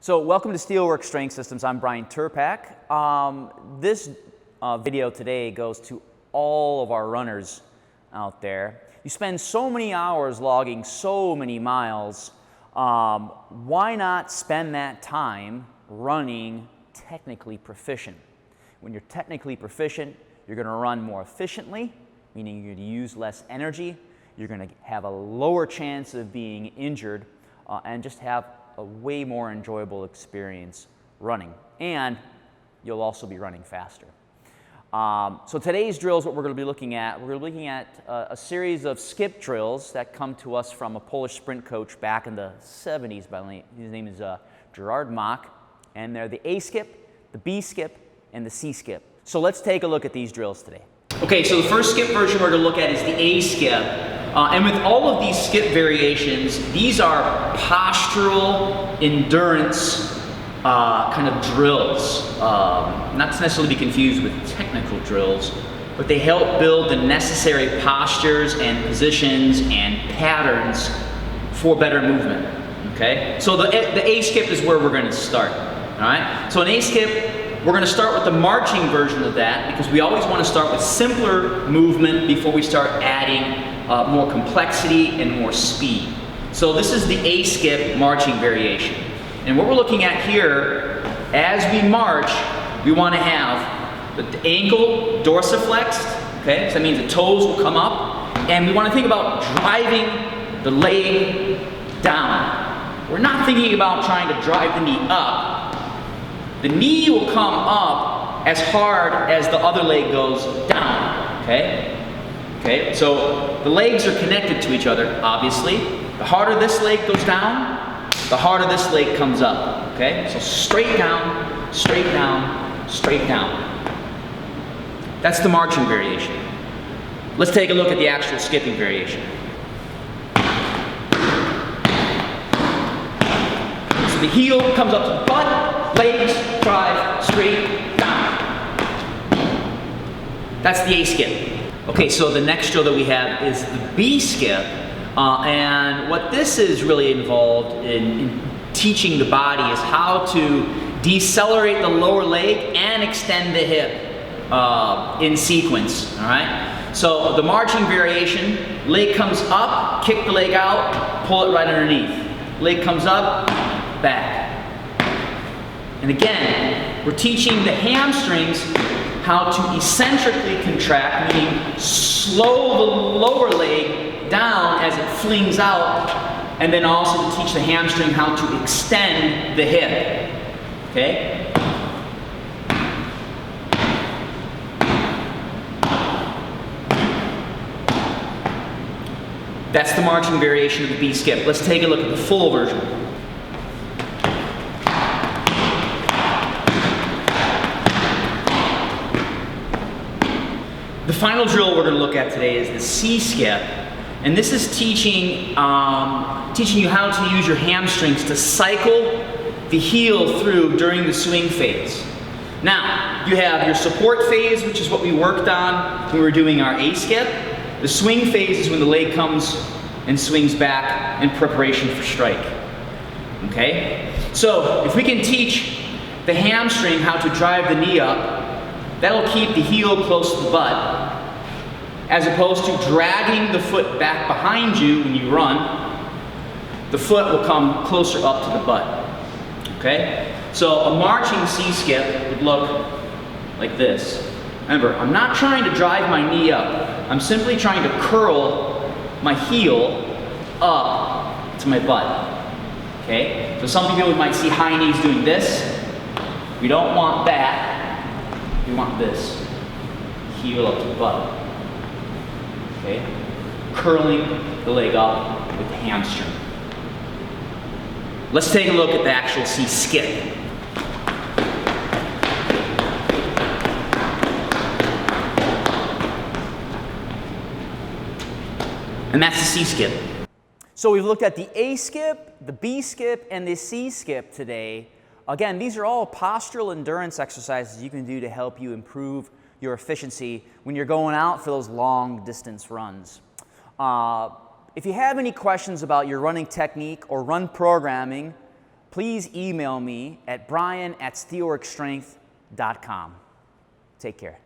So welcome to Steelworks Strength Systems. I'm Brian Turpak. This video today goes to all of our runners out there. You spend so many hours logging so many miles. Why not spend that time running technically proficient? When you're technically proficient, you're going to run more efficiently, meaning you're going to use less energy. You're going to have a lower chance of being injured and just have a way more enjoyable experience running, and you'll also be running faster. So today's drill is what we're going to be looking at. We're looking at a series of skip drills that come to us from a Polish sprint coach back in the 70s. His name is Gerard Mach, and they're the A skip, the B skip, and the C skip. So let's take a look at these drills today. Okay, so the first skip version we're going to look at is the A skip. And with all of these skip variations, these are postural endurance kind of drills. Not to necessarily be confused with technical drills, but they help build the necessary postures and positions and patterns for better movement. Okay? So the A skip is where we're going to start. All right? So an A skip, we're going to start with the marching version of that because we always want to start with simpler movement before we start adding more complexity and more speed. So this is the A skip marching variation. And what we're looking at here, as we march, we want to have the ankle dorsiflexed, okay? So that means the toes will come up, and we want to think about driving the leg down. We're not thinking about trying to drive the knee up. The knee will come up as hard as the other leg goes down, okay? Okay, so the legs are connected to each other, obviously. The harder this leg goes down, the harder this leg comes up, okay? So straight down, straight down, straight down. That's the marching variation. Let's take a look at the actual skipping variation. So the heel comes up to the butt, legs drive straight down. That's the A skip. Okay, so the next drill that we have is the B skip, and what this is really involved in teaching the body is how to decelerate the lower leg and extend the hip in sequence, all right? So the marching variation, leg comes up, kick the leg out, pull it right underneath. Leg comes up, back. And again, we're teaching the hamstrings how to eccentrically contract, meaning slow the lower leg down as it flings out, and then also to teach the hamstring how to extend the hip. Okay? That's the marching variation of the B skip. Let's take a look at the full version. The final drill we're going to look at today is the C skip, and this is teaching you how to use your hamstrings to cycle the heel through during the swing phase. Now, you have your support phase, which is what we worked on when we were doing our A skip. The swing phase is when the leg comes and swings back in preparation for strike. Okay? So, if we can teach the hamstring how to drive the knee up, that'll keep the heel close to the butt, as opposed to dragging the foot back behind you when you run. The foot will come closer up to the butt. Okay? So a marching C skip would look like this. Remember, I'm not trying to drive my knee up. I'm simply trying to curl my heel up to my butt. Okay? So some people might see high knees doing this. We don't want that. We want this, heel up to the butt, okay? Curling the leg up with the hamstring. Let's take a look at the actual C skip. And that's the C skip. So we've looked at the A skip, the B skip, and the C skip today. Again, these are all postural endurance exercises you can do to help you improve your efficiency when you're going out for those long distance runs. If you have any questions about your running technique or run programming, please email me at brian@steelworksstrength.com. Take care.